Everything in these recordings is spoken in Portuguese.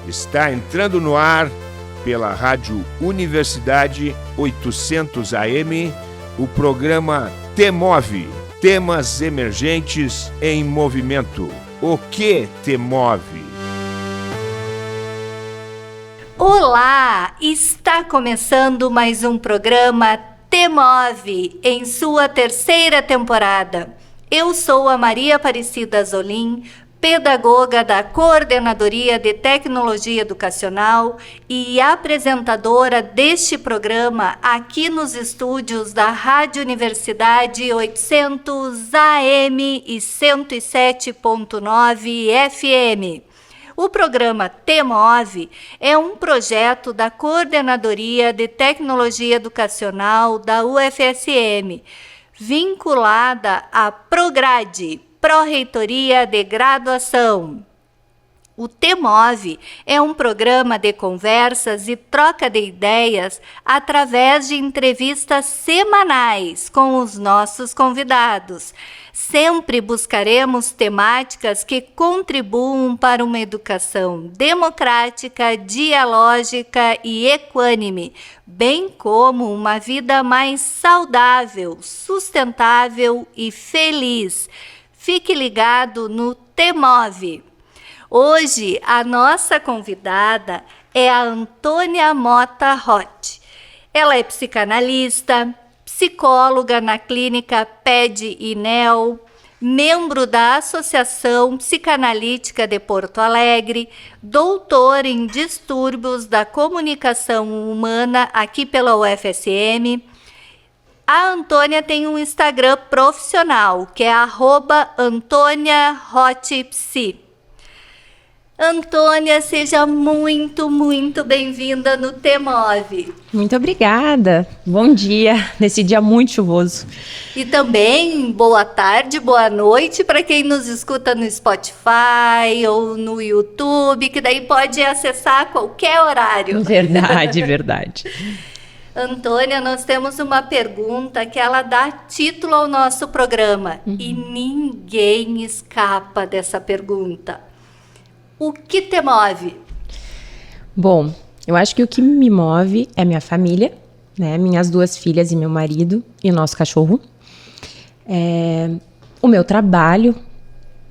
Está entrando no ar pela Rádio Universidade 800 AM o programa T-Move, Temas Emergentes em Movimento. O que te move? Olá! Está começando mais um programa T-Move em sua terceira temporada. Eu sou a Maria Aparecida Azolim, pedagoga da Coordenadoria de Tecnologia Educacional e apresentadora deste programa aqui nos estúdios da Rádio Universidade 800 AM e 107.9 FM. O programa T-Move é um projeto da Coordenadoria de Tecnologia Educacional da UFSM, vinculada à Prograde, Pró-Reitoria de Graduação. O T-Move é um programa de conversas e troca de ideias através de entrevistas semanais com os nossos convidados. Sempre buscaremos temáticas que contribuam para uma educação democrática, dialógica e equânime, bem como uma vida mais saudável, sustentável e feliz. Fique ligado no T-Move. Hoje, a nossa convidada é a Antônia Mota Roth. Ela é psicanalista, psicóloga na clínica PED e NEL, membro da Associação Psicanalítica de Porto Alegre, doutora em distúrbios da comunicação humana aqui pela UFSM. A Antônia tem um Instagram profissional, que é @AntôniaRothPsi. Antônia, seja muito bem-vinda no T-Move. Muito obrigada. Bom dia, nesse dia muito chuvoso. E também boa tarde, boa noite para quem nos escuta no Spotify ou no YouTube, que daí pode acessar a qualquer horário. Verdade. Antônia, nós temos uma pergunta que ela dá título ao nosso programa e ninguém escapa dessa pergunta. O que te move? Bom, eu acho que o que me move é minha família, né? Minhas 2 filhas e meu marido e o nosso cachorro. O meu trabalho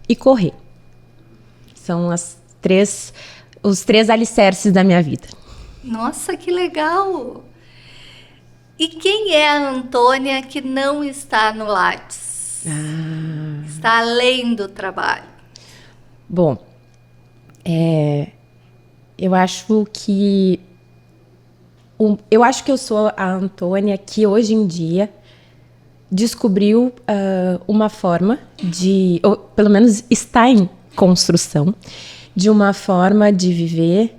e correr. São os 3 alicerces da minha vida. Nossa, que legal! E quem é a Antônia que não está no Lattes? Está além do trabalho. Bom, eu acho que eu sou a Antônia que hoje em dia descobriu uma forma ou pelo menos está em construção, de uma forma de viver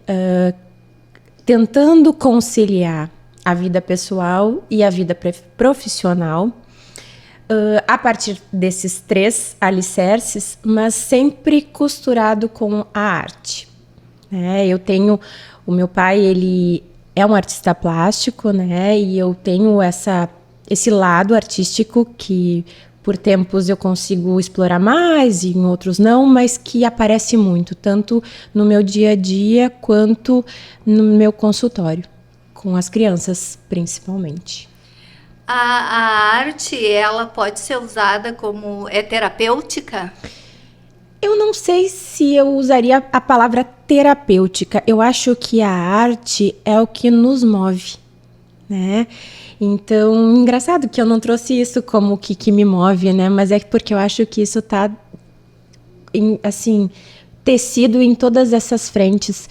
tentando conciliar a vida pessoal e a vida profissional a partir desses 3 alicerces, mas sempre costurado com a arte. Eu tenho... O meu pai, ele é um artista plástico, né? E eu tenho esse lado artístico que, por tempos, eu consigo explorar mais e em outros não, mas que aparece muito, tanto no meu dia a dia quanto no meu consultório, com as crianças, principalmente. A arte, ela pode ser usada como terapêutica? Eu não sei se eu usaria a palavra terapêutica. Eu acho que a arte é o que nos move, né? Então, engraçado que eu não trouxe isso como o que me move, né? Mas é porque eu acho que isso tá, assim, tecido em todas essas frentes.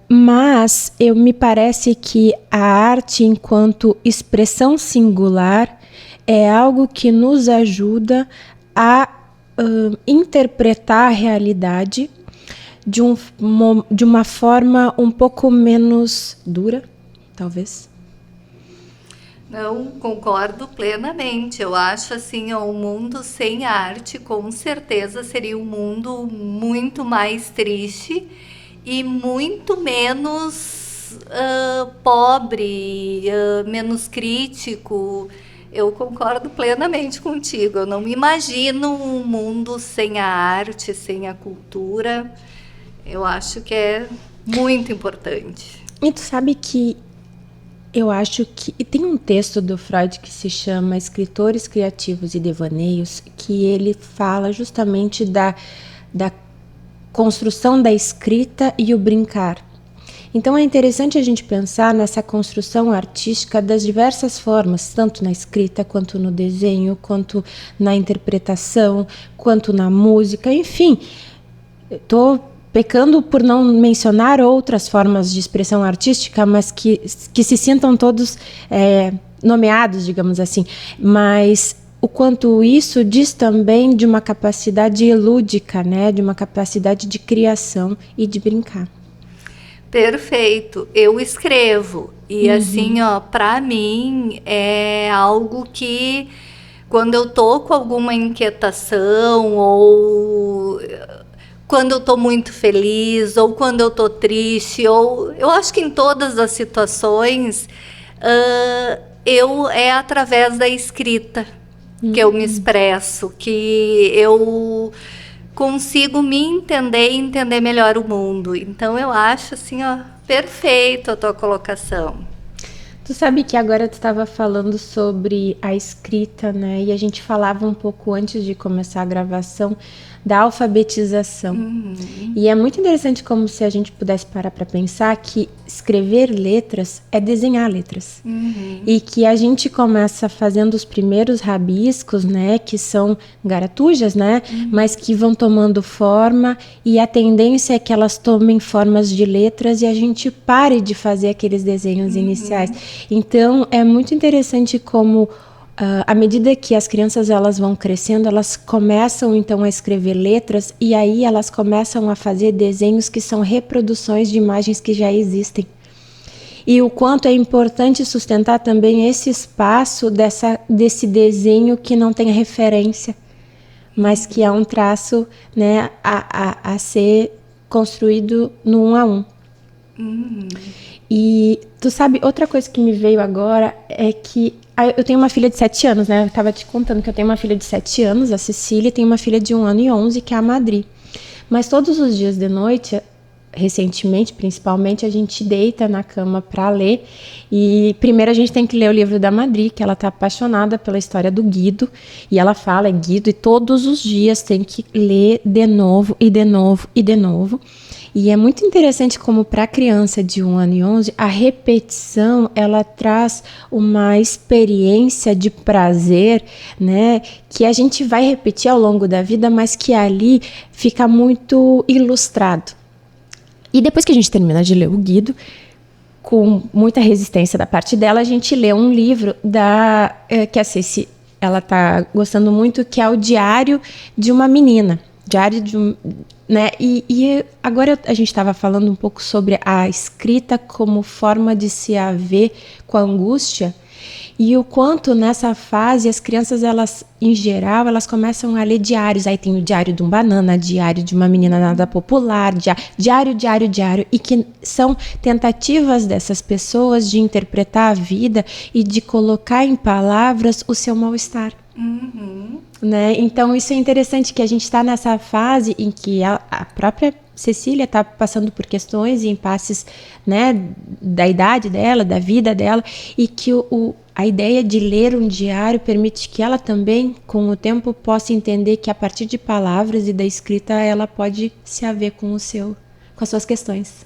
Mas me parece que a arte, enquanto expressão singular, é algo que nos ajuda a interpretar a realidade de uma forma um pouco menos dura, talvez. Não, concordo plenamente. Eu acho assim, um mundo sem arte, com certeza, seria um mundo muito mais triste e muito menos pobre, menos crítico. Eu concordo plenamente contigo. Eu não me imagino um mundo sem a arte, sem a cultura. Eu acho que é muito importante. E tu sabe que eu acho que... E tem um texto do Freud que se chama Escritores Criativos e Devaneios, que ele fala justamente da construção da escrita e o brincar. Então é interessante a gente pensar nessa construção artística das diversas formas, tanto na escrita, quanto no desenho, quanto na interpretação, quanto na música, enfim. Estou pecando por não mencionar outras formas de expressão artística, mas que se sintam todos nomeados, digamos assim. Mas o quanto isso diz também de uma capacidade lúdica, né? De uma capacidade de criação e de brincar. Perfeito. Eu escrevo. E assim, ó, para mim é algo que quando eu tô com alguma inquietação ou quando eu tô muito feliz ou quando eu tô triste, ou eu acho que em todas as situações é através da escrita que eu me expresso, que eu consigo me entender e entender melhor o mundo. Então eu acho assim, ó, perfeito a tua colocação. Tu sabe que agora tu estava falando sobre a escrita, né? E a gente falava um pouco antes de começar a gravação da alfabetização. E é muito interessante como se a gente pudesse parar para pensar que escrever letras é desenhar letras. E que a gente começa fazendo os primeiros rabiscos, né? Que são garatujas, né? Mas que vão tomando forma e a tendência é que elas tomem formas de letras e a gente pare de fazer aqueles desenhos iniciais. Então, é muito interessante como à medida que as crianças elas vão crescendo, elas começam então a escrever letras e aí elas começam a fazer desenhos que são reproduções de imagens que já existem. E o quanto é importante sustentar também esse espaço desse desenho que não tem referência, mas que é um traço, né, a ser construído no 1 a 1. E tu sabe, outra coisa que me veio agora é que eu tenho uma filha de 7 anos, né? Eu tava te contando que eu tenho uma filha de 7 anos, a Cecília, e tenho uma filha de 1 ano e 11, que é a Madri. Mas todos os dias de noite, recentemente, principalmente, a gente deita na cama para ler. E primeiro a gente tem que ler o livro da Madri, que ela tá apaixonada pela história do Guido. E ela fala, é Guido, e todos os dias tem que ler de novo, e de novo, e de novo. E é muito interessante como para a criança de 1 ano e 11, a repetição, ela traz uma experiência de prazer, né, que a gente vai repetir ao longo da vida, mas que ali fica muito ilustrado. E depois que a gente termina de ler o Guido, com muita resistência da parte dela, a gente lê um livro que a Ceci, ela tá gostando muito, que é o Diário de uma Menina. Diário de um... Né? E agora a gente estava falando um pouco sobre a escrita como forma de se haver com a angústia e o quanto nessa fase as crianças, elas em geral, elas começam a ler diários. Aí tem o Diário de um Banana, Diário de uma Menina Nada Popular, diário, e que são tentativas dessas pessoas de interpretar a vida e de colocar em palavras o seu mal-estar. Né? Então isso é interessante, que a gente está nessa fase em que a própria Cecília está passando por questões e impasses, né, da idade dela, da vida dela, e que a ideia de ler um diário permite que ela também, com o tempo, possa entender que a partir de palavras e da escrita ela pode se haver com as suas questões.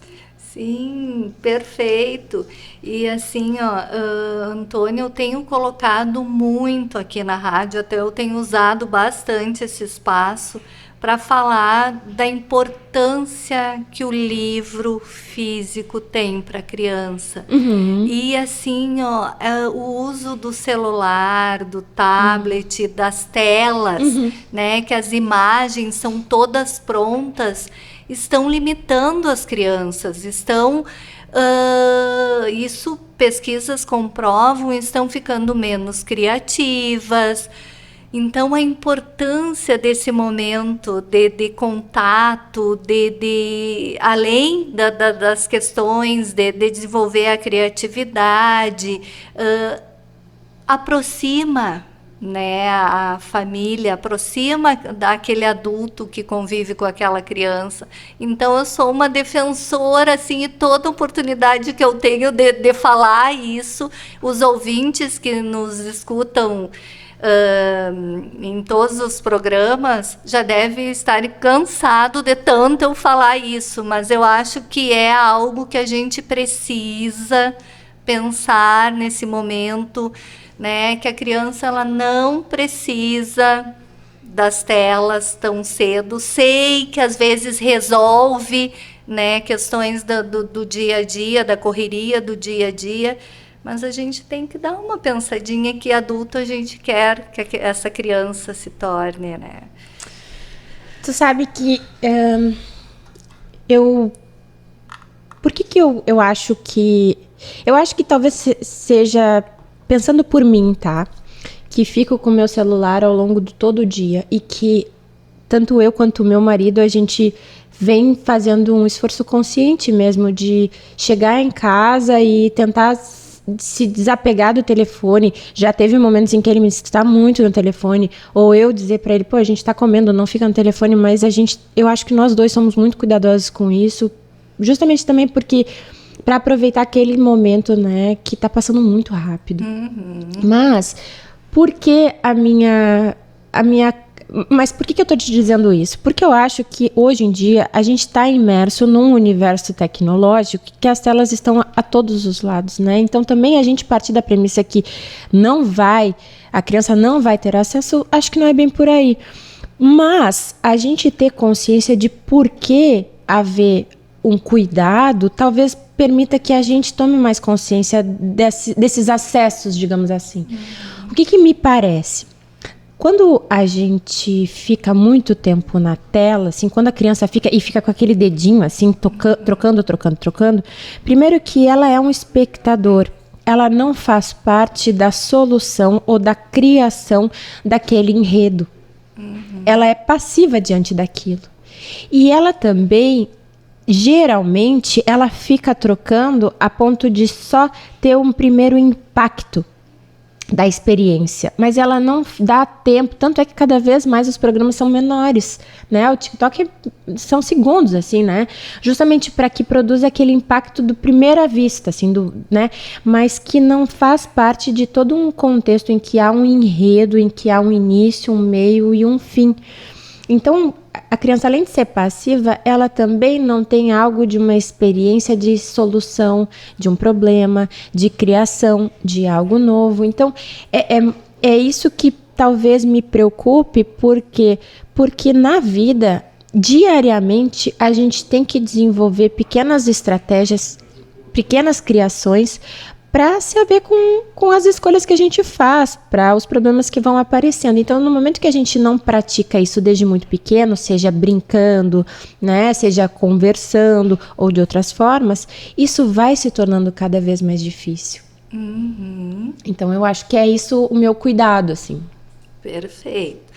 Sim, perfeito. E assim, ó, Antônio, eu tenho colocado muito aqui na rádio, até eu tenho usado bastante esse espaço para falar da importância que o livro físico tem para a criança. E assim, ó, o uso do celular, do tablet, das telas, né, que as imagens são todas prontas, estão limitando as crianças, isso pesquisas comprovam, estão ficando menos criativas. Então a importância desse momento de contato, além das questões de desenvolver a criatividade, aproxima, né, a família, aproxima daquele adulto que convive com aquela criança. Então eu sou uma defensora, assim, e toda oportunidade que eu tenho de falar isso, os ouvintes que nos escutam em todos os programas já devem estar cansados de tanto eu falar isso, mas eu acho que é algo que a gente precisa pensar nesse momento, né, que a criança ela não precisa das telas tão cedo. Sei que às vezes resolve, né, questões do dia a dia, da correria do dia a dia, mas a gente tem que dar uma pensadinha que adulto a gente quer que essa criança se torne, né? Tu sabe que por que eu acho que... Eu acho que talvez seja... Pensando por mim, tá? Que fico com o meu celular ao longo de todo o dia e que tanto eu quanto o meu marido, a gente vem fazendo um esforço consciente mesmo de chegar em casa e tentar se desapegar do telefone. Já teve momentos em que ele me está muito no telefone, ou eu dizer para ele, pô, a gente tá comendo, não fica no telefone, mas eu acho que nós dois somos muito cuidadosos com isso, justamente também porque para aproveitar aquele momento, né, que tá passando muito rápido. Mas por que mas por que eu tô te dizendo isso? Porque eu acho que hoje em dia a gente está imerso num universo tecnológico que as telas estão a todos os lados, né? Então também a gente partir da premissa que a criança não vai ter acesso, acho que não é bem por aí. Mas a gente ter consciência de por que haver um cuidado, talvez permita que a gente tome mais consciência desses acessos, digamos assim. O que me parece? Quando a gente fica muito tempo na tela, assim, quando a criança fica com aquele dedinho, assim, trocando, primeiro que ela é um espectador, ela não faz parte da solução ou da criação daquele enredo. Ela é passiva diante daquilo. E ela também... Geralmente, ela fica trocando a ponto de só ter um primeiro impacto da experiência, mas ela não dá tempo, tanto é que cada vez mais os programas são menores, né? O TikTok são segundos, assim, né? Justamente para que produza aquele impacto do primeira vista, assim, né? Mas que não faz parte de todo um contexto em que há um enredo, em que há um início, um meio e um fim. Então, a criança, além de ser passiva, ela também não tem algo de uma experiência de solução de um problema, de criação de algo novo. Então, é isso que talvez me preocupe, porque na vida, diariamente, a gente tem que desenvolver pequenas estratégias, pequenas criações, para se haver com as escolhas que a gente faz, para os problemas que vão aparecendo. Então, no momento que a gente não pratica isso desde muito pequeno, seja brincando, né, seja conversando ou de outras formas, isso vai se tornando cada vez mais difícil. Então, eu acho que é isso o meu cuidado, assim. Perfeito.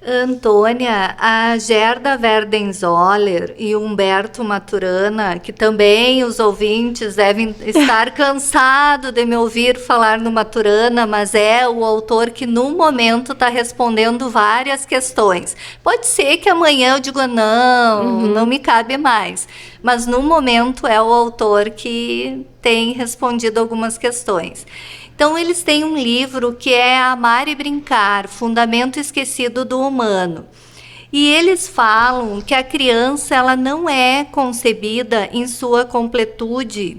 Antônia, a Gerda Werdenzoller e Humberto Maturana, que também os ouvintes devem estar cansados de me ouvir falar no Maturana, mas é o autor que no momento está respondendo várias questões. Pode ser que amanhã eu diga não me cabe mais, mas no momento é o autor que tem respondido algumas questões. Então, eles têm um livro que é Amar e Brincar, Fundamento Esquecido do Humano. E eles falam que a criança ela não é concebida em sua completude.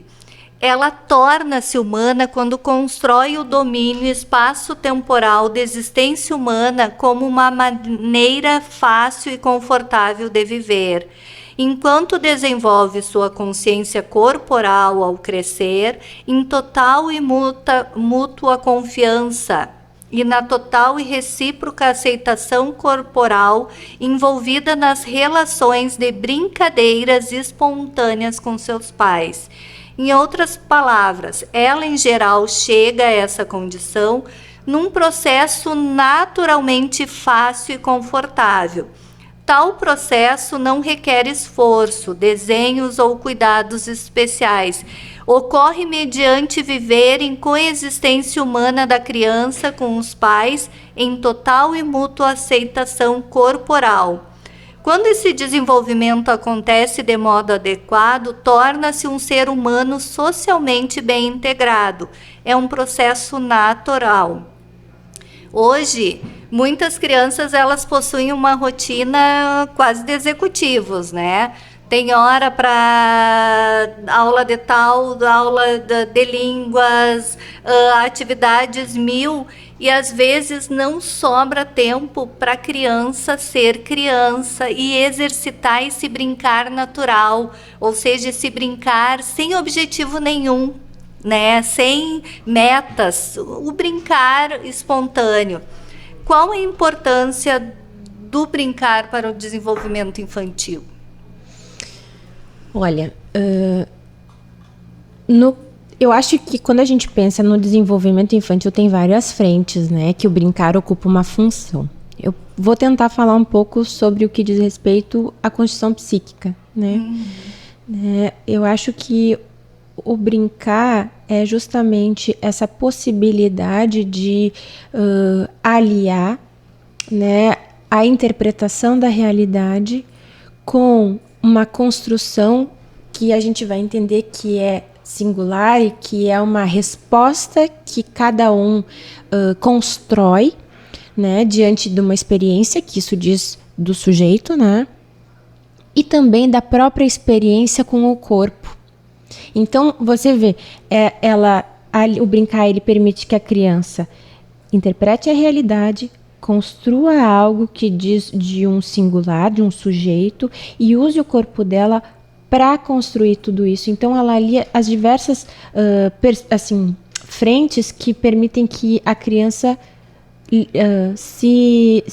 Ela torna-se humana quando constrói o domínio espaço-temporal da existência humana como uma maneira fácil e confortável de viver. Enquanto desenvolve sua consciência corporal ao crescer, em total e mútua confiança e na total e recíproca aceitação corporal envolvida nas relações de brincadeiras espontâneas com seus pais. Em outras palavras, ela em geral chega a essa condição num processo naturalmente fácil e confortável. Tal processo não requer esforço, desenhos ou cuidados especiais. ocorre mediante viver em coexistência humana da criança com os pais em total e mútua aceitação corporal. Quando esse desenvolvimento acontece de modo adequado, torna-se um ser humano socialmente bem integrado. É um processo natural. Hoje, muitas crianças elas possuem uma rotina quase de executivos, né? Tem hora para aula de tal, aula de línguas, atividades mil, e às vezes não sobra tempo para a criança ser criança e exercitar esse brincar natural, ou seja, esse brincar sem objetivo nenhum, né? Sem metas, o brincar espontâneo. Qual a importância do brincar para o desenvolvimento infantil? Olha, eu acho que quando a gente pensa no desenvolvimento infantil tem várias frentes, né, que o brincar ocupa uma função. Eu vou tentar falar um pouco sobre o que diz respeito à constituição psíquica, né? Eu acho que o brincar é justamente essa possibilidade de aliar, né, a interpretação da realidade com uma construção que a gente vai entender que é singular e que é uma resposta que cada um constrói, né, diante de uma experiência, que isso diz do sujeito, né, e também da própria experiência com o corpo. Então, você vê, o brincar ele permite que a criança interprete a realidade, construa algo que diz de um singular, de um sujeito, e use o corpo dela para construir tudo isso. Então, ela alia as diversas frentes que permitem que a criança se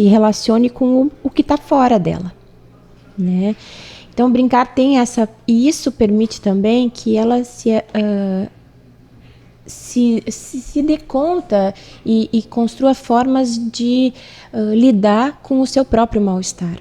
relacione com o que está fora dela, né? Então, brincar tem essa... E isso permite também que ela se dê conta e construa formas de lidar com o seu próprio mal-estar.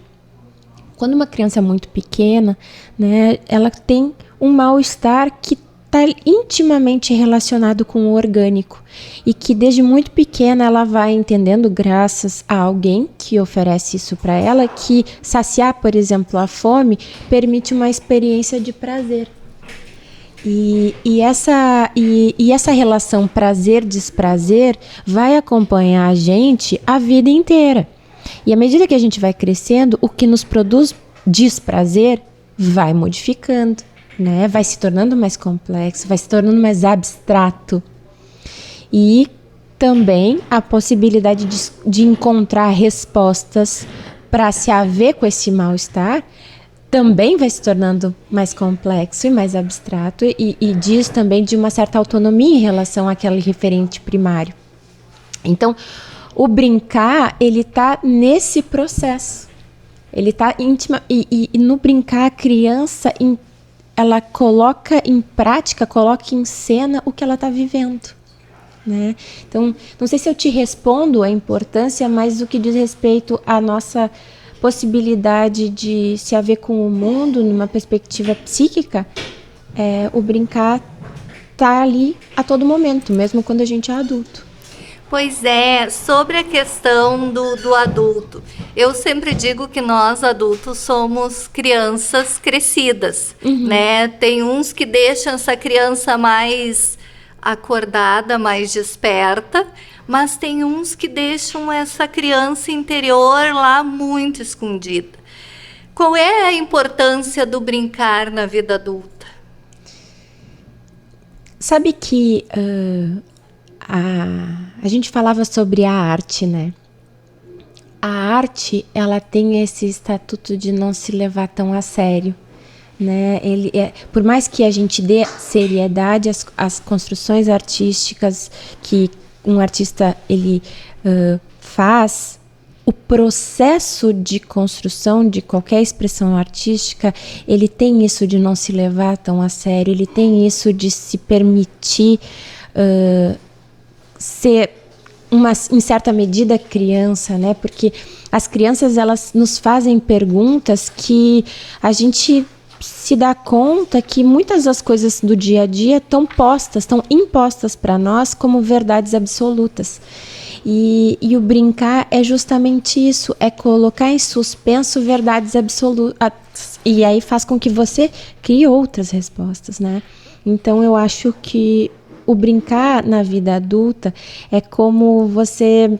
Quando uma criança é muito pequena, né, ela tem um mal-estar que está intimamente relacionado com o orgânico e que desde muito pequena ela vai entendendo graças a alguém que oferece isso para ela, que saciar, por exemplo, a fome permite uma experiência de prazer. E essa relação prazer-desprazer vai acompanhar a gente a vida inteira. E à medida que a gente vai crescendo, o que nos produz desprazer vai modificando, né? Vai se tornando mais complexo, vai se tornando mais abstrato. E também a possibilidade de encontrar respostas para se haver com esse mal-estar também vai se tornando mais complexo e mais abstrato e diz também de uma certa autonomia em relação àquele referente primário. Então, o brincar, ele está nesse processo. Ele está íntima e no brincar a criança, ela coloca em prática, coloca em cena o que ela está vivendo, né? Então, não sei se eu te respondo a importância, mas o que diz respeito à nossa possibilidade de se haver com o mundo numa perspectiva psíquica, o brincar está ali a todo momento, mesmo quando a gente é adulto. Pois é, sobre a questão do adulto, eu sempre digo que nós adultos somos crianças crescidas, né? Tem uns que deixam essa criança mais acordada, mais desperta, mas tem uns que deixam essa criança interior lá muito escondida. Qual é a importância do brincar na vida adulta? Sabe que a gente falava sobre a arte, né? A arte, ela tem esse estatuto de não se levar tão a sério, né? Por mais que a gente dê seriedade às construções artísticas que um artista ele faz, o processo de construção de qualquer expressão artística, ele tem isso de não se levar tão a sério, ele tem isso de se permitir ser em certa medida criança, né? Porque as crianças, elas nos fazem perguntas que a gente se dá conta que muitas das coisas do dia a dia estão impostas para nós como verdades absolutas. E o brincar é justamente isso, é colocar em suspenso verdades absolutas. E aí faz com que você crie outras respostas, né? Então eu acho que o brincar na vida adulta é como você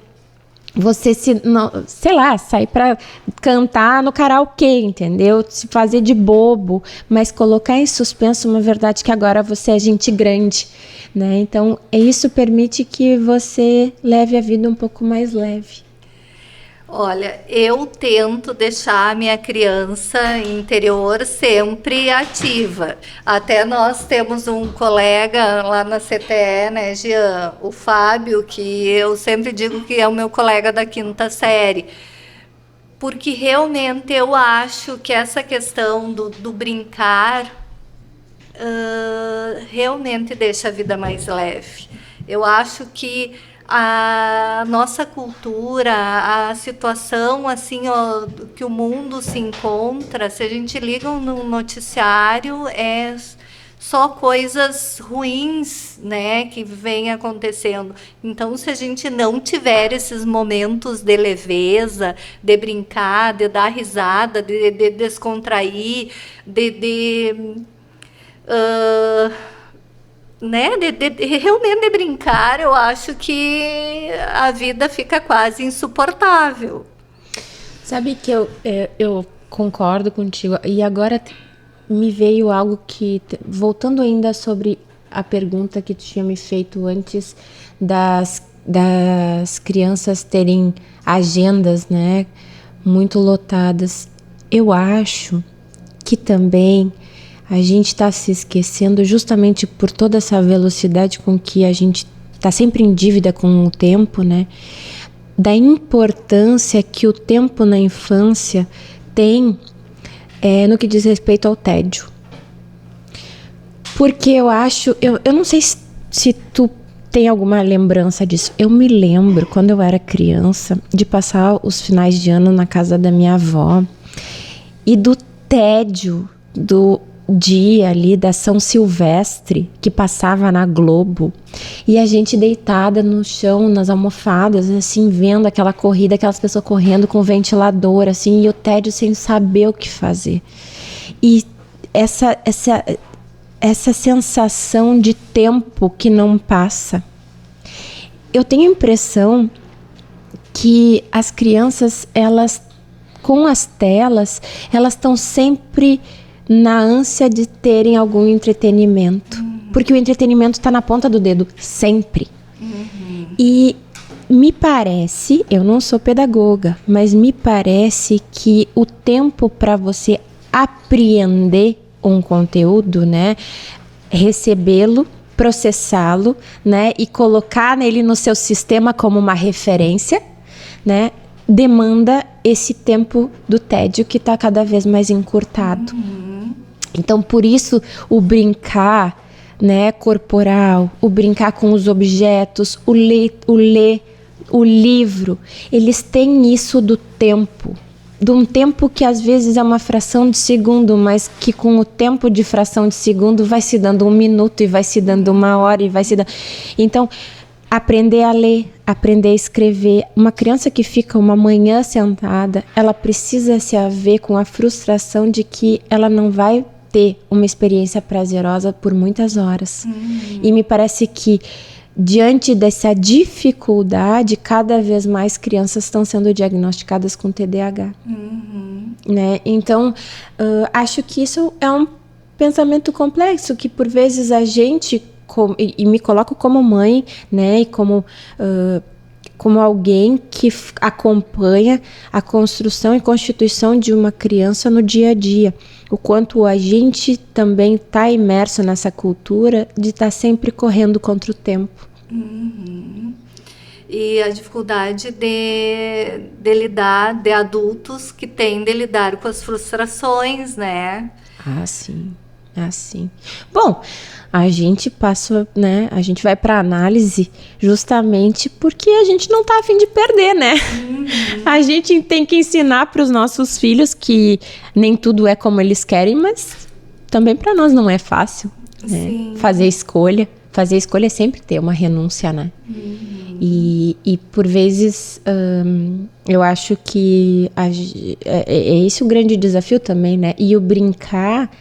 sair para cantar no karaokê, entendeu? Se fazer de bobo, mas colocar em suspenso uma verdade que agora você é gente grande, né? Então, isso permite que você leve a vida um pouco mais leve. Olha, eu tento deixar a minha criança interior sempre ativa. Até nós temos um colega lá na CTE, né, Jean, o Fábio, que eu sempre digo que é o meu colega da 5ª série. Porque realmente eu acho que essa questão do brincar realmente deixa a vida mais leve. Eu acho que a nossa cultura, a situação assim, ó, que o mundo se encontra, se a gente liga no noticiário, é só coisas ruins, né, que vem acontecendo. Então, se a gente não tiver esses momentos de leveza, de brincar, de dar risada, de descontrair, né, realmente de brincar, eu acho que a vida fica quase insuportável. Sabe que eu concordo contigo. E agora me veio algo que, voltando ainda sobre a pergunta que tu tinha me feito antes das crianças terem agendas, né, muito lotadas. Eu acho que também a gente está se esquecendo, justamente por toda essa velocidade com que a gente está sempre em dívida com o tempo, né? Da importância que o tempo na infância tem no que diz respeito ao tédio. Porque eu acho, eu não sei se tu tem alguma lembrança disso. Eu me lembro, quando eu era criança, de passar os finais de ano na casa da minha avó e do tédio do dia ali da São Silvestre que passava na Globo e a gente deitada no chão, nas almofadas, assim, vendo aquela corrida, aquelas pessoas correndo com ventilador, assim, e o tédio sem saber o que fazer. E essa sensação de tempo que não passa. Eu tenho a impressão que as crianças, elas, com as telas, elas estão sempre na ânsia de terem algum entretenimento. Porque o entretenimento está na ponta do dedo, sempre. E me parece, eu não sou pedagoga, mas me parece que o tempo para você apreender um conteúdo, né, recebê-lo, processá-lo, né, e colocar nele no seu sistema como uma referência, né, demanda esse tempo do tédio que está cada vez mais encurtado. Então, por isso, o brincar, né, corporal, o brincar com os objetos, o ler, o livro, eles têm isso do tempo. De um tempo que às vezes é uma fração de segundo, mas que com o tempo de fração de segundo vai se dando 1 minuto e vai se dando 1 hora e vai se dando... Então, aprender a ler, aprender a escrever. Uma criança que fica uma manhã sentada, ela precisa se haver com a frustração de que ela não vai ter uma experiência prazerosa por muitas horas. E me parece que, diante dessa dificuldade, cada vez mais crianças estão sendo diagnosticadas com TDAH. Né? Então, acho que isso é um pensamento complexo, que por vezes a gente, e me coloco como mãe, né, e como alguém que acompanha a construção e constituição de uma criança no dia a dia. O quanto a gente também está imerso nessa cultura de estar sempre correndo contra o tempo. E a dificuldade de lidar, de adultos que têm de lidar com as frustrações, né? Ah, sim. Bom, a gente passa, né? A gente vai para análise justamente porque a gente não tá a fim de perder, né? A gente tem que ensinar para os nossos filhos que nem tudo é como eles querem, mas também para nós não é fácil, né? Sim. Fazer escolha é sempre ter uma renúncia, né? E por vezes eu acho que é esse o grande desafio também, né? E o brincar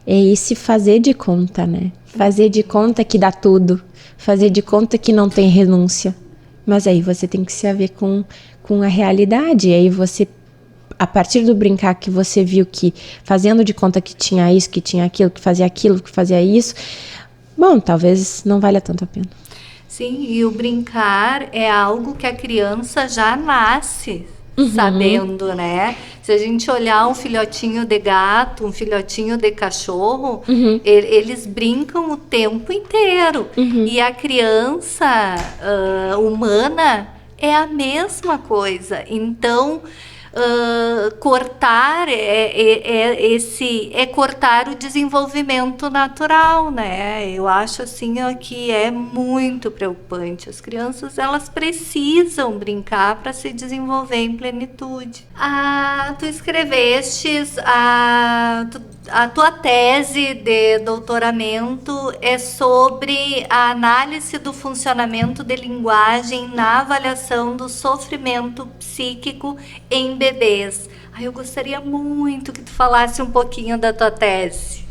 é esse fazer de conta, né? Fazer de conta que dá tudo, fazer de conta que não tem renúncia. Mas aí você tem que se haver com a realidade, e aí você, a partir do brincar que você viu que fazendo de conta que tinha isso, que tinha aquilo, que fazia isso, bom, talvez não valha tanto a pena. Sim, e o brincar é algo que a criança já nasce sabendo, né? Se a gente olhar um filhotinho de gato, um filhotinho de cachorro, eles brincam o tempo inteiro. E a criança humana é a mesma coisa. Então, cortar cortar o desenvolvimento natural, né? Eu acho assim que é muito preocupante. As crianças, elas precisam brincar para se desenvolver em plenitude. Tu escrevestes a tua tese de doutoramento é sobre a análise do funcionamento de linguagem na avaliação do sofrimento psíquico em bebês. Eu gostaria muito que tu falasse um pouquinho da tua tese.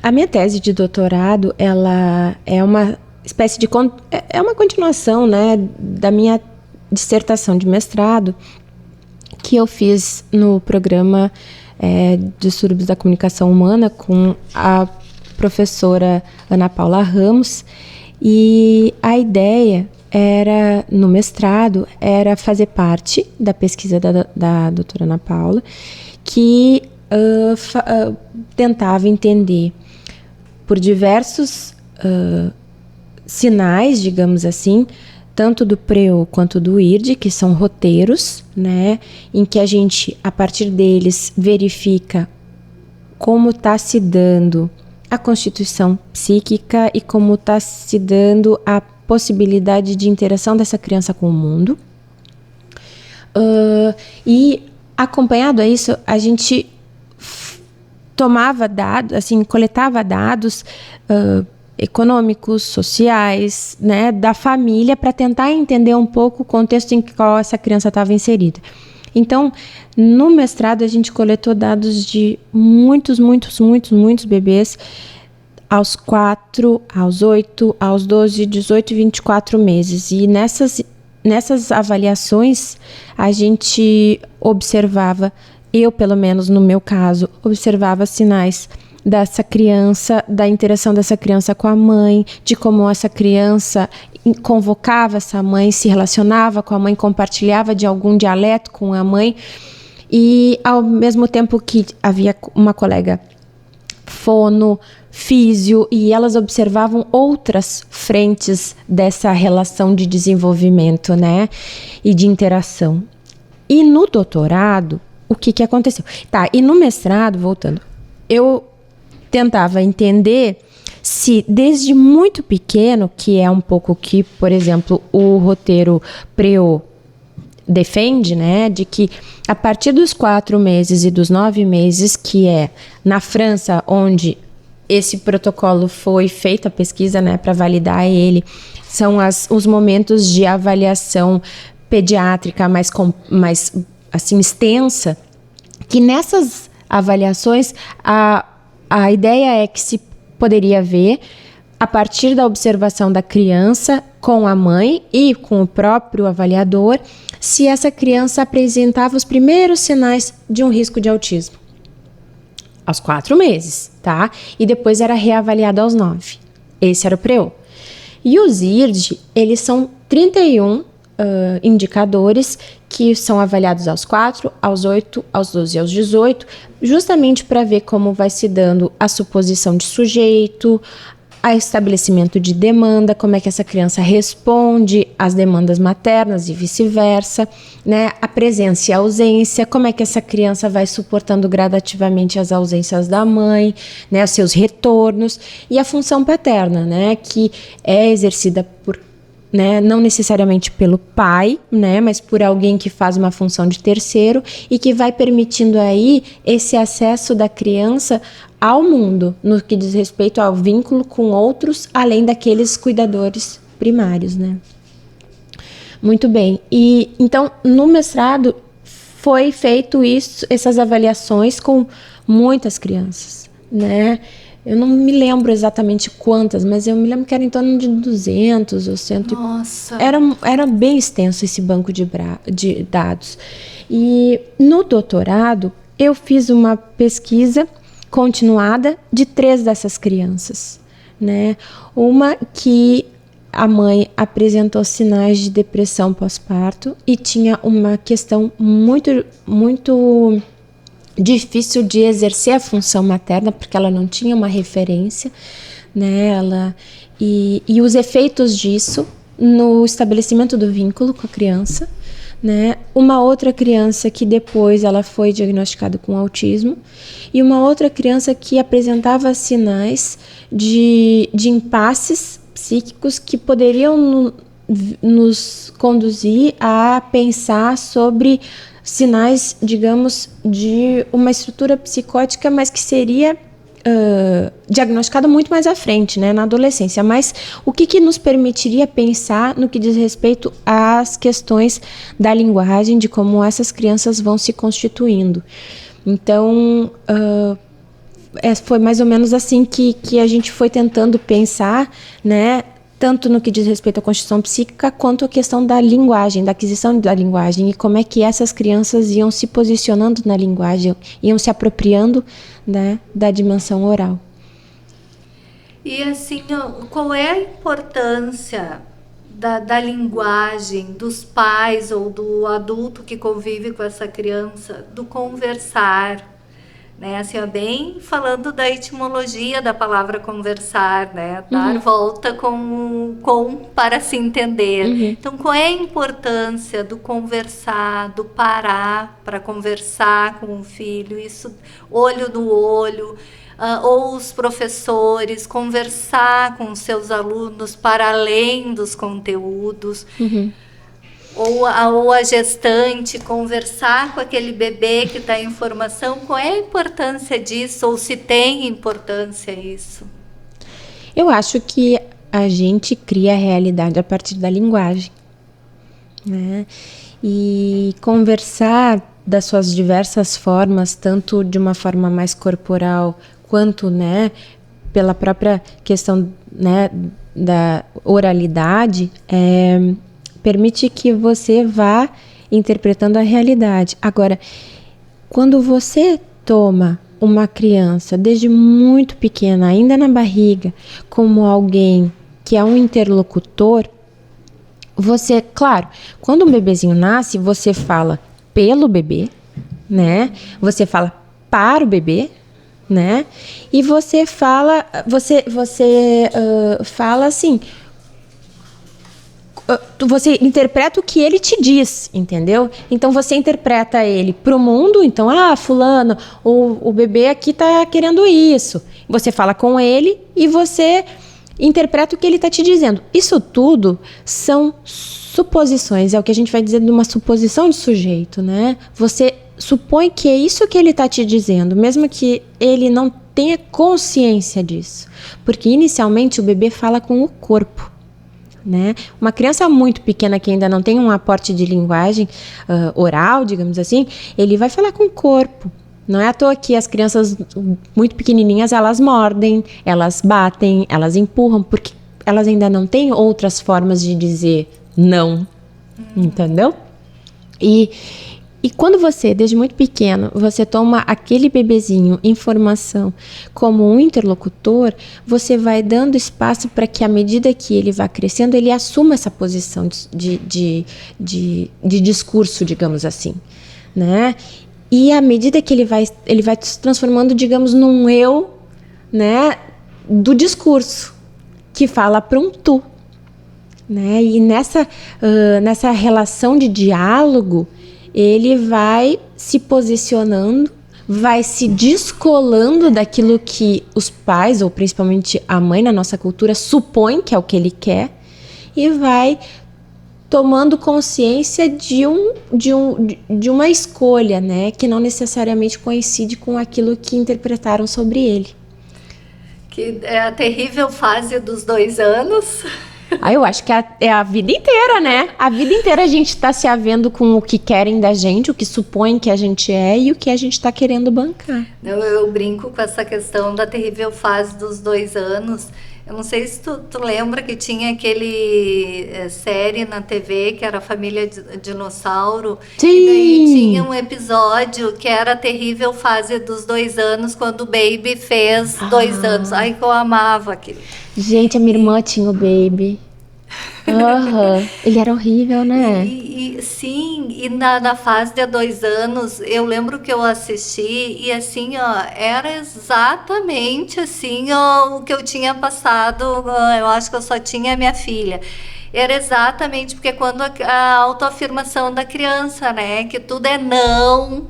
A minha tese de doutorado, ela é uma espécie de é uma continuação, né, da minha dissertação de mestrado que eu fiz no programa distúrbios da comunicação humana com a professora Ana Paula Ramos, e a ideia era, no mestrado, era fazer parte da pesquisa da doutora Ana Paula, que tentava entender por diversos sinais, digamos assim, tanto do PREO quanto do IRD, que são roteiros, né, em que a gente, a partir deles, verifica como está se dando a constituição psíquica e como está se dando a possibilidade de interação dessa criança com o mundo. E, acompanhado a isso, a gente tomava dados, assim, coletava dados econômicos, sociais, né, da família, para tentar entender um pouco o contexto em que essa criança estava inserida. Então, no mestrado, a gente coletou dados de muitos bebês, aos 4, aos 8, aos 12, 18 e 24 meses. E nessas avaliações, a gente observava, eu pelo menos no meu caso, observava sinais dessa criança, da interação dessa criança com a mãe, de como essa criança convocava essa mãe, se relacionava com a mãe, compartilhava de algum dialeto com a mãe. E ao mesmo tempo que havia uma colega fono, físio, e elas observavam outras frentes dessa relação de desenvolvimento, né, e de interação. E no doutorado, o que aconteceu? E no mestrado, voltando, eu tentava entender se desde muito pequeno, que é um pouco que, por exemplo, o roteiro PREO defende, né, de que a partir dos 4 meses e dos 9 meses, que é na França, onde esse protocolo foi feito, a pesquisa, né, para validar ele, são os momentos de avaliação pediátrica mais assim, extensa, que nessas avaliações a ideia é que se poderia ver, a partir da observação da criança com a mãe e com o próprio avaliador, se essa criança apresentava os primeiros sinais de um risco de autismo. Aos 4 meses, tá? E depois era reavaliado aos 9. Esse era o PREO. E os IRD, eles são 31 indicadores que são avaliados aos 4, aos 8, aos 12 e aos 18, justamente para ver como vai se dando a suposição de sujeito, a estabelecimento de demanda, como é que essa criança responde às demandas maternas e vice-versa, né? A presença e a ausência, como é que essa criança vai suportando gradativamente as ausências da mãe, né? Os seus retornos, e a função paterna, né? Que é exercida por né, não necessariamente pelo pai, né, mas por alguém que faz uma função de terceiro e que vai permitindo aí esse acesso da criança ao mundo, no que diz respeito ao vínculo com outros, além daqueles cuidadores primários, né. Muito bem. E então, no mestrado, foi feito essas avaliações com muitas crianças, né? Eu não me lembro exatamente quantas, mas eu me lembro que era em torno de 200 ou 100. Nossa! Era bem extenso esse banco de dados. E no doutorado, eu fiz uma pesquisa continuada de 3 dessas crianças, né? Uma que a mãe apresentou sinais de depressão pós-parto e tinha uma questão muito, muito difícil de exercer a função materna, porque ela não tinha uma referência, né? E os efeitos disso no estabelecimento do vínculo com a criança, né? Uma outra criança que depois ela foi diagnosticada com autismo e uma outra criança que apresentava sinais de impasses psíquicos que poderiam nos conduzir a pensar sobre sinais, digamos, de uma estrutura psicótica, mas que seria diagnosticada muito mais à frente, né, na adolescência. Mas o que nos permitiria pensar no que diz respeito às questões da linguagem, de como essas crianças vão se constituindo. Então, foi mais ou menos assim que a gente foi tentando pensar, né, tanto no que diz respeito à constituição psíquica, quanto a questão da linguagem, da aquisição da linguagem, e como é que essas crianças iam se posicionando na linguagem, iam se apropriando, né, da dimensão oral. E assim, qual é a importância da linguagem, dos pais ou do adulto que convive com essa criança, do conversar? Né, assim, bem falando da etimologia da palavra conversar, né? Dar volta com para se entender. Então, qual é a importância do conversar, do parar para conversar com o filho, isso olho no olho, ou os professores conversar com seus alunos para além dos conteúdos. Ou a gestante conversar com aquele bebê que está em formação, qual é a importância disso, ou se tem importância isso? Eu acho que a gente cria a realidade a partir da linguagem, né? E conversar das suas diversas formas, tanto de uma forma mais corporal, quanto, né, pela própria questão, né, da oralidade, permite que você vá interpretando a realidade. Agora, quando você toma uma criança desde muito pequena, ainda na barriga, como alguém que é um interlocutor, você, claro, quando um bebezinho nasce, você fala pelo bebê, né? Você fala para o bebê, né? E você fala, fala assim, você interpreta o que ele te diz, entendeu? Então você interpreta ele pro mundo, então, fulano, o bebê aqui tá querendo isso. Você fala com ele e você interpreta o que ele tá te dizendo. Isso tudo são suposições, é o que a gente vai dizer de uma suposição de sujeito, né? Você supõe que é isso que ele tá te dizendo, mesmo que ele não tenha consciência disso. Porque inicialmente o bebê fala com o corpo, né? Uma criança muito pequena que ainda não tem um aporte de linguagem oral, digamos assim, ele vai falar com o corpo. Não é à toa que as crianças muito pequenininhas, elas mordem, elas batem, elas empurram, porque elas ainda não têm outras formas de dizer não, entendeu? E quando você, desde muito pequeno, você toma aquele bebezinho em formação como um interlocutor, você vai dando espaço para que, à medida que ele vá crescendo, ele assuma essa posição de discurso, digamos assim, né? E à medida que ele vai se transformando, digamos, num eu, né, do discurso, que fala para um tu, né? E nessa relação de diálogo, ele vai se posicionando, vai se descolando daquilo que os pais, ou principalmente a mãe na nossa cultura, supõem que é o que ele quer, e vai tomando consciência de uma escolha, né, que não necessariamente coincide com aquilo que interpretaram sobre ele. Que é a terrível fase dos 2 anos. Eu acho que é a vida inteira, né? A vida inteira a gente tá se havendo com o que querem da gente, o que supõem que a gente é e o que a gente tá querendo bancar. Eu brinco com essa questão da terrível fase dos 2 anos. Eu não sei se tu lembra que tinha aquele série na TV que era a Família Dinossauro. Sim! E daí tinha um episódio que era a terrível fase dos 2 anos, quando o Baby fez 2 anos. Ai, que eu amava aquilo. Gente, a minha irmã tinha o Baby. Ele era horrível, né? Sim, e na fase de 2 anos, eu lembro que eu assisti e assim, ó, era exatamente assim, ó, o que eu tinha passado. Eu acho que eu só tinha a minha filha. Era exatamente porque quando a autoafirmação da criança, né, que tudo é não,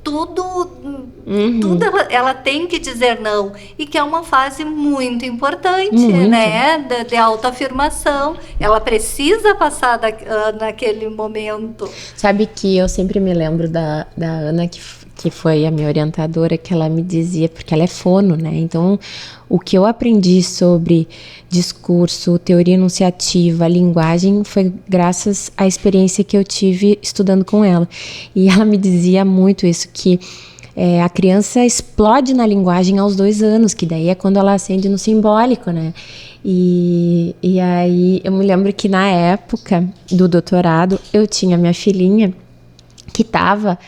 tudo ela tem que dizer não, e que é uma fase muito importante, Muito. né, de autoafirmação. Ela precisa passar naquele momento. Sabe que eu sempre me lembro da Ana, que foi a minha orientadora, que ela me dizia, porque ela é fono, né? Então, o que eu aprendi sobre discurso, teoria enunciativa, linguagem, foi graças à experiência que eu tive estudando com ela. E ela me dizia muito isso, que a criança explode na linguagem aos 2 anos, que daí é quando ela acende no simbólico, né? E aí eu me lembro que na época do doutorado, eu tinha minha filhinha que estava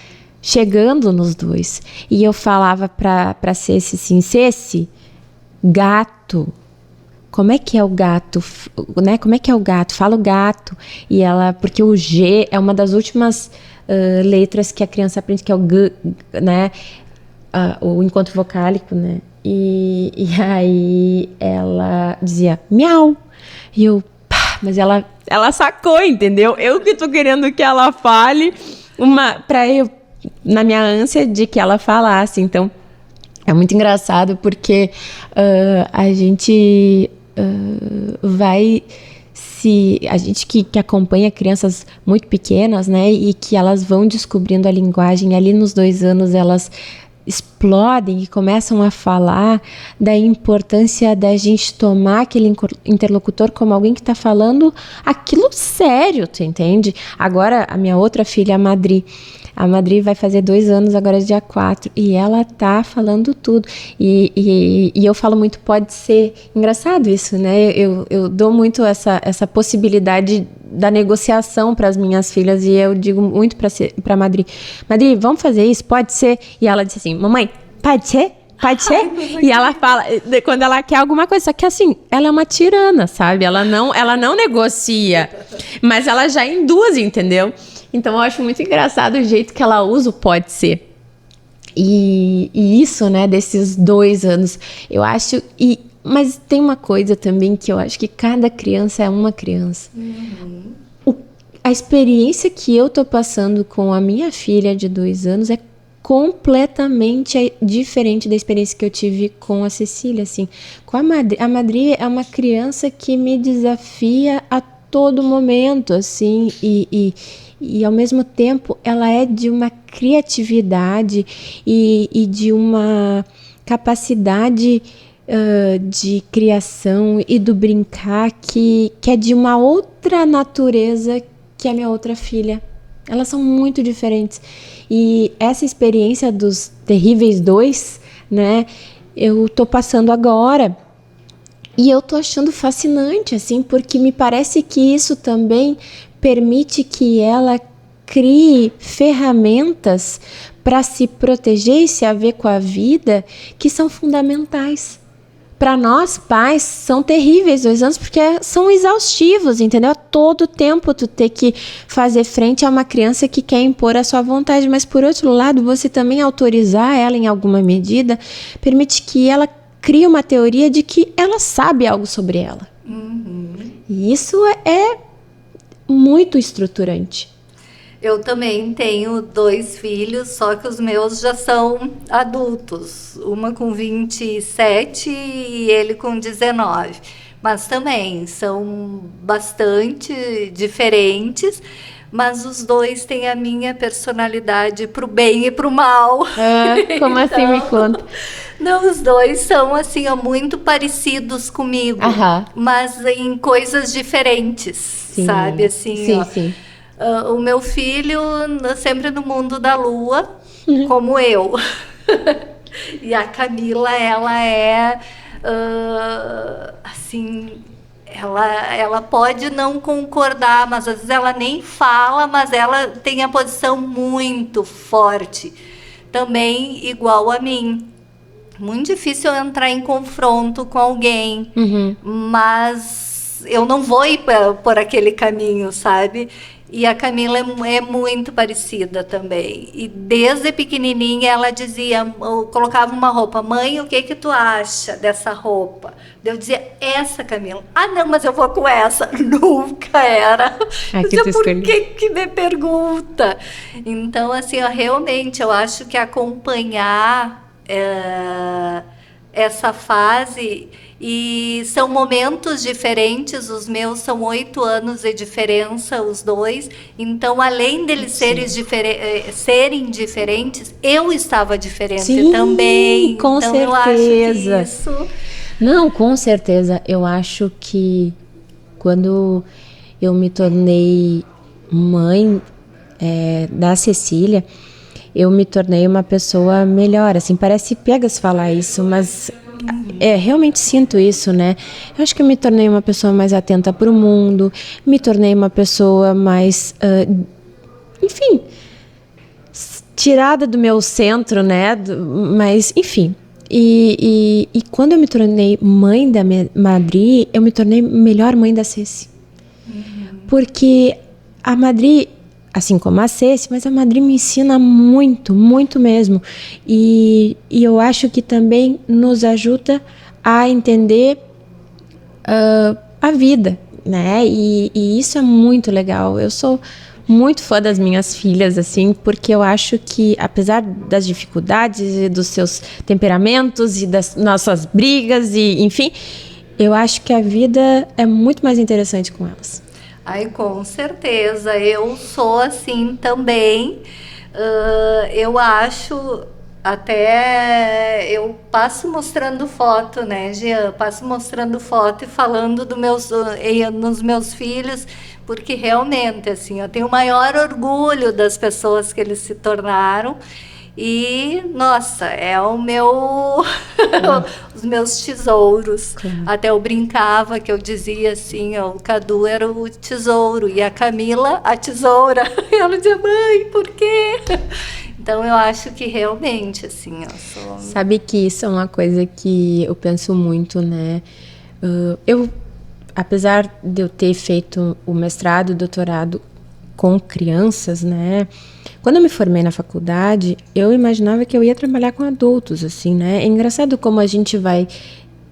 chegando nos 2. E eu falava pra Ceci assim, Ceci, gato, como é que é o gato, né? Como é que é o gato? Fala o gato. E ela, porque o G é uma das últimas letras que a criança aprende, que é o G, né? O encontro vocálico, né? E aí ela dizia miau. E eu, pá, mas ela sacou, entendeu? Eu que tô querendo que ela fale pra eu, na minha ânsia de que ela falasse. Então, é muito engraçado porque a gente a gente que acompanha crianças muito pequenas, né, e que elas vão descobrindo a linguagem, ali nos 2 anos elas explodem e começam a falar, da importância da gente tomar aquele interlocutor como alguém que está falando aquilo sério, tu entende? Agora, a minha outra filha, a Madri vai fazer 2 anos agora, dia 4, e ela tá falando tudo. E eu falo muito, pode ser. Engraçado isso, né? Eu dou muito essa possibilidade da negociação para as minhas filhas, e eu digo muito para Madri, vamos fazer isso? Pode ser? E ela disse assim, mamãe, pode ser? Pode ser? E ela fala, quando ela quer alguma coisa, só que assim, ela é uma tirana, sabe? Ela não negocia, mas ela já induz, entendeu? Então eu acho muito engraçado o jeito que ela usa o pode ser. E isso, né, desses 2 anos, eu acho. Mas tem uma coisa também que eu acho que cada criança é uma criança. A experiência que eu tô passando com a minha filha de 2 anos é completamente diferente da experiência que eu tive com a Cecília, assim. Com a Madri é uma criança que me desafia a todo momento, assim, e ao mesmo tempo ela é de uma criatividade e de uma capacidade de criação e do brincar que é de uma outra natureza que a minha outra filha. Elas são muito diferentes. E essa experiência dos terríveis 2, né, eu tô passando agora. E eu tô achando fascinante, assim, porque me parece que isso também permite que ela crie ferramentas para se proteger e se haver com a vida que são fundamentais. Para nós, pais, são terríveis 2 anos porque são exaustivos, entendeu? A todo tempo tu ter que fazer frente a uma criança que quer impor a sua vontade, mas por outro lado, você também autorizar ela em alguma medida, permite que ela crie uma teoria de que ela sabe algo sobre ela. E isso é muito estruturante. Eu também tenho 2 filhos, só que os meus já são adultos. Uma com 27 e ele com 19. mas também são bastante diferentes, mas os dois têm a minha personalidade pro bem e pro mal. Como assim, me conta? Não, os dois são assim, ó, muito parecidos comigo, mas em coisas diferentes, sabe? Assim, sim, ó, sim. O meu filho sempre no mundo da lua, como eu. E a Camila, ela é assim, ela pode não concordar, mas às vezes ela nem fala, mas ela tem a posição muito forte, também igual a mim. Muito difícil eu entrar em confronto com alguém, mas eu não vou ir por aquele caminho, sabe? E a Camila é muito parecida também. E desde pequenininha ela dizia, eu colocava uma roupa, mãe, o que tu acha dessa roupa? Eu dizia, essa, Camila. Ah, não, mas eu vou com essa. Nunca era. Eu dizia, por que me pergunta? Então, assim, realmente, eu acho que acompanhar essa fase, e são momentos diferentes, os meus são 8 anos de diferença, os dois, então além deles serem diferentes, eu estava diferente também, com então certeza. Eu acho que isso... Não, com certeza, eu acho que quando eu me tornei mãe da Cecília, eu me tornei uma pessoa melhor, assim, parece piegas falar isso, mas realmente sinto isso, né? Eu acho que eu me tornei uma pessoa mais atenta para o mundo, me tornei uma pessoa mais, enfim, tirada do meu centro, né? Mas, enfim. E quando eu me tornei mãe da Madri, eu me tornei melhor mãe da Ceci. Porque a Madri, assim como a Ceci, mas a Madri me ensina muito, muito mesmo. E eu acho que também nos ajuda a entender a vida, né? E isso é muito legal. Eu sou muito fã das minhas filhas, assim, porque eu acho que, apesar das dificuldades e dos seus temperamentos e das nossas brigas, e enfim, eu acho que a vida é muito mais interessante com elas. Ai, com certeza, eu sou assim também. Eu acho, até eu passo mostrando foto, né, Jean? Passo mostrando foto e falando nos meus filhos, porque realmente, assim, eu tenho o maior orgulho das pessoas que eles se tornaram. E, nossa, é o meu... os meus tesouros. Até eu brincava que eu dizia assim, ó, o Cadu era o tesouro e a Camila a tesoura. E ela dizia, mãe, por quê? Então, eu acho que realmente, assim, eu sou... Sabe que isso é uma coisa que eu penso muito, né? Apesar de eu ter feito o mestrado e o doutorado com crianças, né? Quando eu me formei na faculdade, eu imaginava que eu ia trabalhar com adultos, assim, né? É engraçado como a gente vai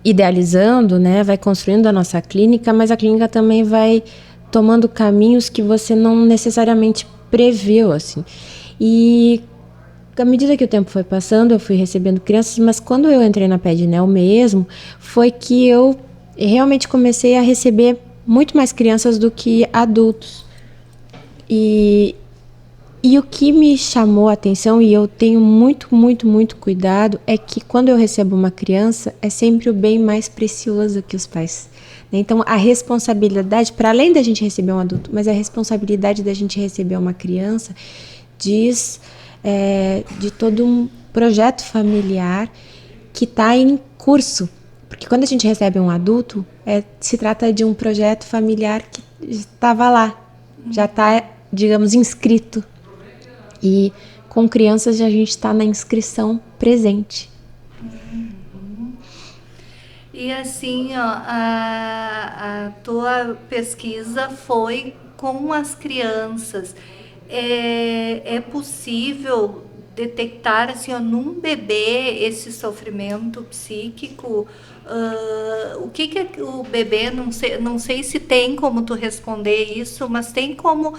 idealizando, né? Vai construindo a nossa clínica, mas a clínica também vai tomando caminhos que você não necessariamente previu, assim. E à medida que o tempo foi passando, eu fui recebendo crianças, mas quando eu entrei na PedNel mesmo, foi que eu realmente comecei a receber muito mais crianças do que adultos. E o que me chamou a atenção, e eu tenho muito, muito, muito cuidado, é que quando eu recebo uma criança, é sempre o bem mais precioso que os pais. Então, a responsabilidade, para além da gente receber um adulto, mas a responsabilidade da gente receber uma criança, diz de todo um projeto familiar que está em curso. Porque quando a gente recebe um adulto, se trata de um projeto familiar que estava lá, já está, digamos, inscrito. E com crianças a gente está na inscrição presente. E assim, ó, a tua pesquisa foi com as crianças. É possível detectar, assim, ó, num bebê esse sofrimento psíquico? O que é o bebê, não sei se tem como tu responder isso, mas tem como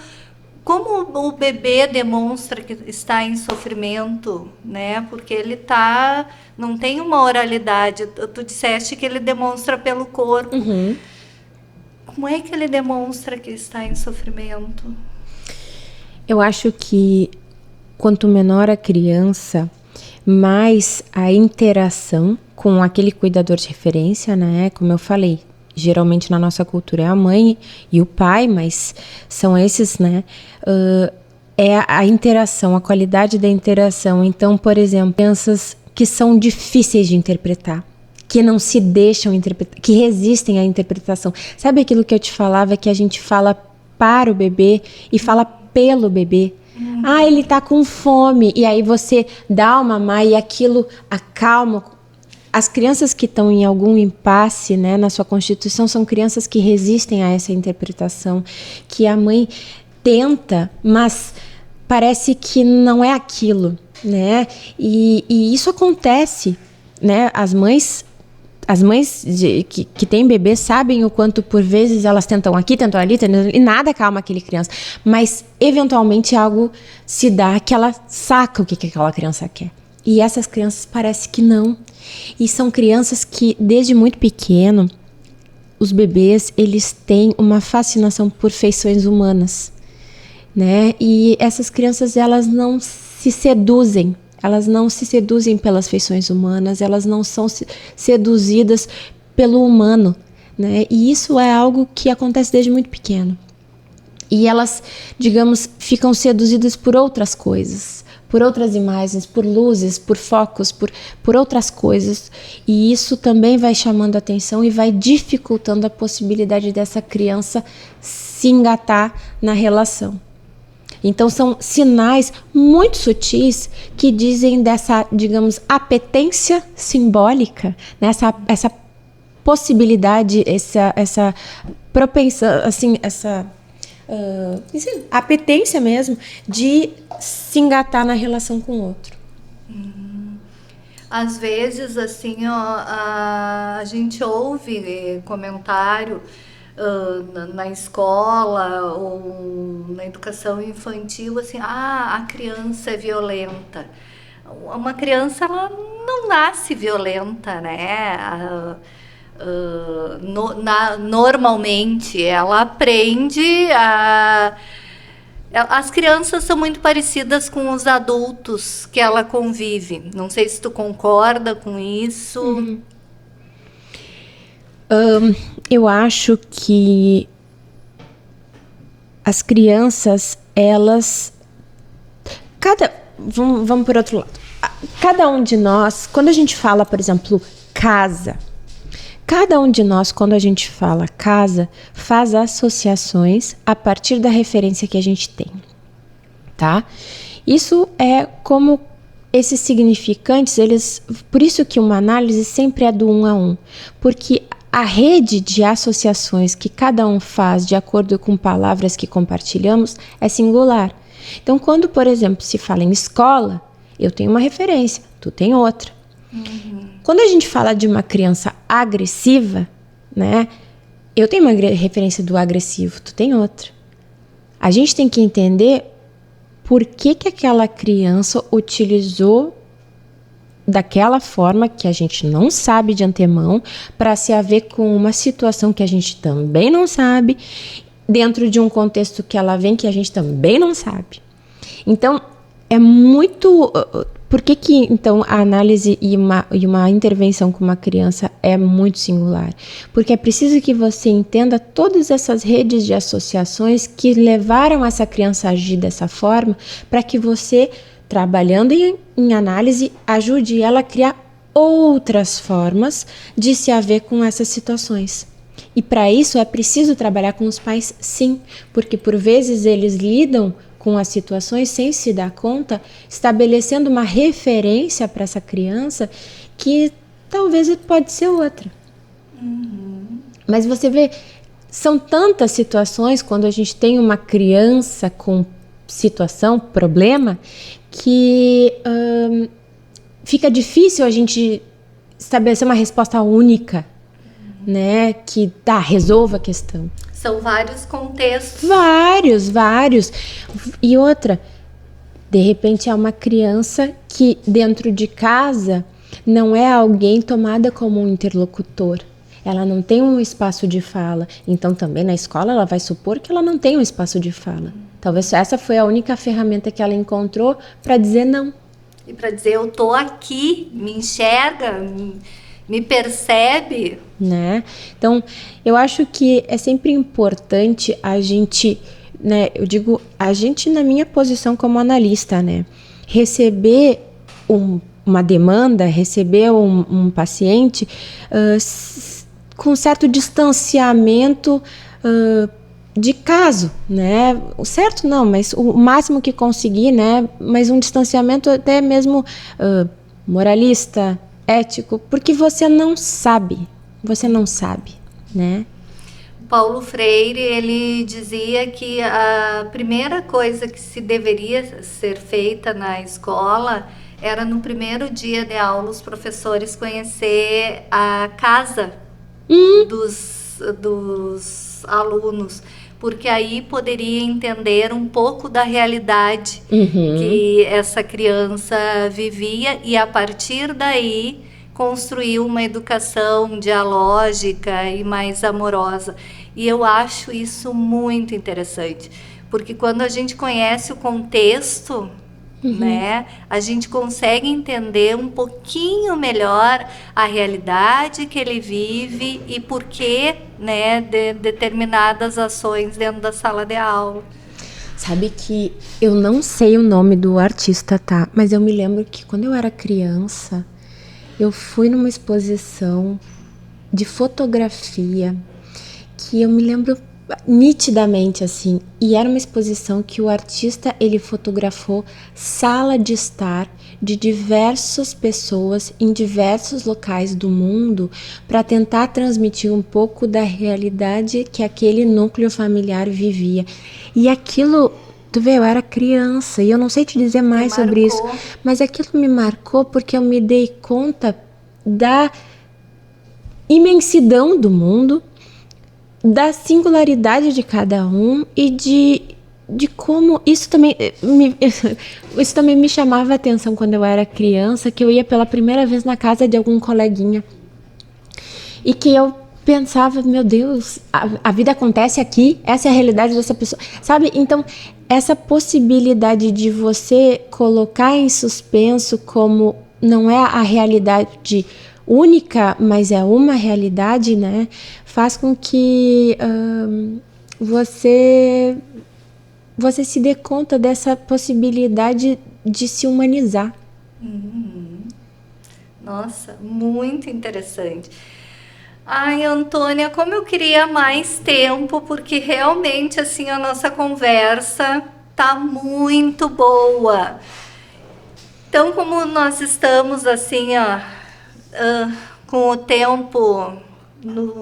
como o bebê demonstra que está em sofrimento, né? Porque ele não tem uma oralidade. Tu disseste que ele demonstra pelo corpo. Como é que ele demonstra que está em sofrimento? Eu acho que quanto menor a criança, mais a interação com aquele cuidador de referência, né? Como eu falei, geralmente na nossa cultura é a mãe e o pai, mas são esses, né? É a interação, a qualidade da interação. Então, por exemplo, crianças que são difíceis de interpretar, que não se deixam interpretar, que resistem à interpretação. Sabe aquilo que eu te falava, que a gente fala para o bebê e fala pelo bebê? Ele tá com fome, e aí você dá uma mamar e aquilo acalma. As crianças que estão em algum impasse, né, na sua constituição são crianças que resistem a essa interpretação, que a mãe tenta, mas parece que não é aquilo, né? E isso acontece, né? As mães que têm bebê sabem o quanto, por vezes, elas tentam aqui, tentam ali, e nada calma aquele criança. Mas, eventualmente, algo se dá que ela saca o que aquela criança quer. E essas crianças parece que não. E são crianças que, desde muito pequeno, os bebês, eles têm uma fascinação por feições humanas, né? E essas crianças, elas não se seduzem. Elas não se seduzem pelas feições humanas, elas não são seduzidas pelo humano, né? E isso é algo que acontece desde muito pequeno. E elas, digamos, ficam seduzidas por outras coisas, por outras imagens, por luzes, por focos, por outras coisas. E isso também vai chamando a atenção e vai dificultando a possibilidade dessa criança se engatar na relação. Então, são sinais muito sutis que dizem dessa, digamos, apetência simbólica, né? Essa possibilidade, essa propensão, assim, essa apetência mesmo de se engatar na relação com o outro. Às vezes, assim, a gente ouve comentário na escola ou na educação infantil, assim, a criança é violenta. Uma criança, ela não nasce violenta, né? Normalmente, ela aprende as crianças são muito parecidas com os adultos que ela convive. Não sei se tu concorda com isso. Eu acho que as crianças, elas... Vamos por outro lado. Cada um de nós, quando a gente fala, por exemplo, casa, cada um de nós, quando a gente fala casa, faz associações a partir da referência que a gente tem, tá? Isso é como esses significantes, por isso que uma análise sempre é do 1 a 1, porque a rede de associações que cada um faz de acordo com palavras que compartilhamos é singular. Então, quando, por exemplo, se fala em escola, eu tenho uma referência, tu tem outra. Quando a gente fala de uma criança agressiva, né, eu tenho uma referência do agressivo, tu tem outra. A gente tem que entender por que aquela criança utilizou daquela forma que a gente não sabe de antemão para se haver com uma situação que a gente também não sabe, dentro de um contexto que ela vem que a gente também não sabe. Então, é muito... Por que então a análise e uma intervenção com uma criança é muito singular? Porque é preciso que você entenda todas essas redes de associações que levaram essa criança a agir dessa forma, para que você, trabalhando em análise, ajude ela a criar outras formas de se haver com essas situações. E para isso é preciso trabalhar com os pais, sim, porque por vezes eles lidam com as situações sem se dar conta, estabelecendo uma referência para essa criança que talvez pode ser outra. Mas você vê, são tantas situações quando a gente tem uma criança com situação, problema, que fica difícil a gente estabelecer uma resposta única, né, que resolva a questão. São vários contextos. Vários. E outra, de repente é uma criança que dentro de casa não é alguém tomada como um interlocutor. Ela não tem um espaço de fala. Então também na escola ela vai supor que ela não tem um espaço de fala. Talvez essa foi a única ferramenta que ela encontrou para dizer não. E para dizer, eu tô aqui, me enxerga, me percebe. Né? Então, eu acho que é sempre importante a gente, né? Eu digo, a gente na minha posição como analista, né? Receber uma demanda, receber um paciente com certo distanciamento de caso, né? O certo não, mas o máximo que conseguir, né? Mas um distanciamento até mesmo moralista, ético, porque você não sabe, né? Paulo Freire, ele dizia que a primeira coisa que se deveria ser feita na escola era no primeiro dia de aula os professores conhecer a casa dos alunos, porque aí poderia entender um pouco da realidade que essa criança vivia e a partir daí construir uma educação dialógica e mais amorosa. E eu acho isso muito interessante, porque quando a gente conhece o contexto, né, a gente consegue entender um pouquinho melhor a realidade que ele vive e por que, né, de determinadas ações dentro da sala de aula. Sabe que eu não sei o nome do artista, tá? Mas eu me lembro que quando eu era criança, eu fui numa exposição de fotografia que eu me lembro nitidamente, assim, e era uma exposição que o artista, ele fotografou sala de estar de diversas pessoas em diversos locais do mundo para tentar transmitir um pouco da realidade que aquele núcleo familiar vivia. E aquilo, tu vê, eu era criança e eu não sei te dizer mais sobre isso, mas aquilo me marcou porque eu me dei conta da imensidão do mundo, da singularidade de cada um e de como isso também me chamava a atenção quando eu era criança, que eu ia pela primeira vez na casa de algum coleguinha e que eu pensava, meu Deus, a vida acontece aqui, essa é a realidade dessa pessoa, sabe? Então, essa possibilidade de você colocar em suspenso como não é a realidade única, mas é uma realidade, né? Faz com que você se dê conta dessa possibilidade de se humanizar. Nossa, muito interessante. Ai, Antônia, como eu queria mais tempo, porque realmente, assim, a nossa conversa tá muito boa. Então, como nós estamos, assim, com o tempo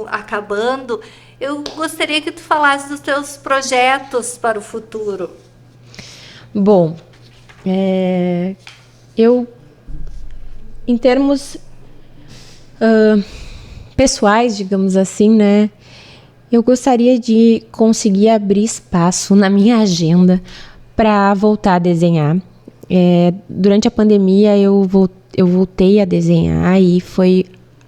acabando, eu gostaria que tu falasse dos teus projetos para o futuro. Bom, eu, em termos pessoais, digamos assim, né, eu gostaria de conseguir abrir espaço na minha agenda para voltar a desenhar. Durante a pandemia eu voltei a desenhar e foi,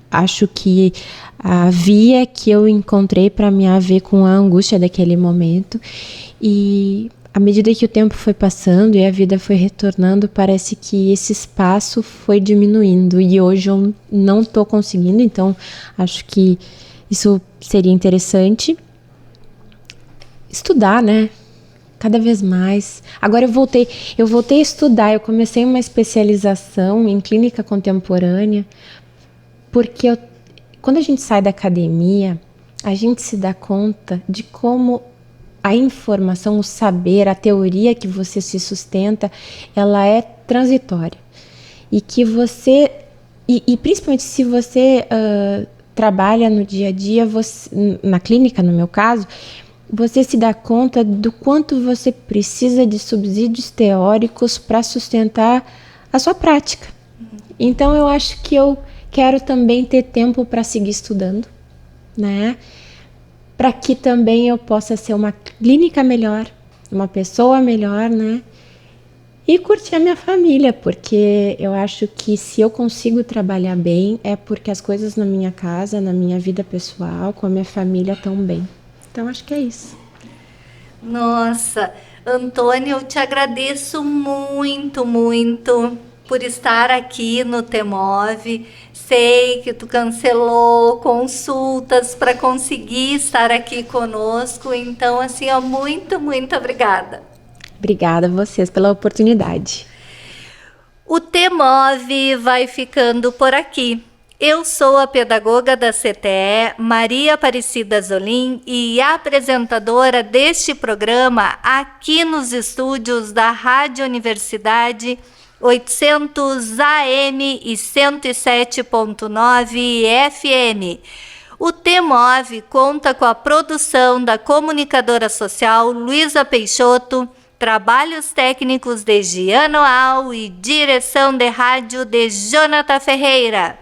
acho que a via que eu encontrei para me haver com a angústia daquele momento. E à medida que o tempo foi passando e a vida foi retornando, parece que esse espaço foi diminuindo e hoje eu não estou conseguindo, então acho que isso seria interessante. Estudar, né? Cada vez mais. Agora eu voltei a estudar, eu comecei uma especialização em clínica contemporânea, porque quando a gente sai da academia, a gente se dá conta de como a informação, o saber, a teoria que você se sustenta, ela é transitória. E que você, e principalmente se você trabalha no dia a dia, na clínica, no meu caso, você se dá conta do quanto você precisa de subsídios teóricos para sustentar a sua prática. Então, eu acho que eu quero também ter tempo para seguir estudando, né? para que também eu possa ser uma clínica melhor, uma pessoa melhor, né? E curtir a minha família, porque eu acho que se eu consigo trabalhar bem, é porque as coisas na minha casa, na minha vida pessoal, com a minha família estão bem. Então, acho que é isso. Nossa, Antônia, eu te agradeço muito, muito por estar aqui no TEMOV. Sei que tu cancelou consultas para conseguir estar aqui conosco, então, assim, ó, muito, muito obrigada. Obrigada a vocês pela oportunidade. O TEMOV vai ficando por aqui. Eu sou a pedagoga da CTE, Maria Aparecida Zolim, e apresentadora deste programa aqui nos estúdios da Rádio Universidade 800 AM e 107.9 FM. O TEMOV conta com a produção da comunicadora social Luísa Peixoto, trabalhos técnicos de Giano Al e direção de rádio de Jonathan Ferreira.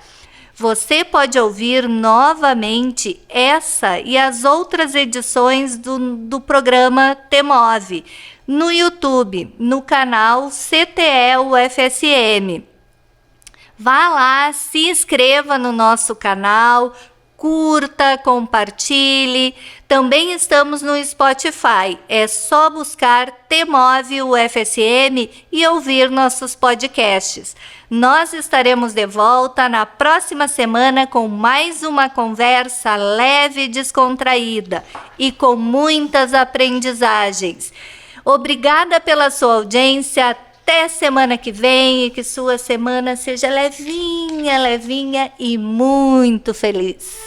Você pode ouvir novamente essa e as outras edições do programa TEMOV no YouTube, no canal CTE UFSM. Vá lá, se inscreva no nosso canal, curta, compartilhe. Também estamos no Spotify. É só buscar TEMOV UFSM e ouvir nossos podcasts. Nós estaremos de volta na próxima semana com mais uma conversa leve e descontraída e com muitas aprendizagens. Obrigada pela sua audiência. Até semana que vem e que sua semana seja levinha, levinha e muito feliz.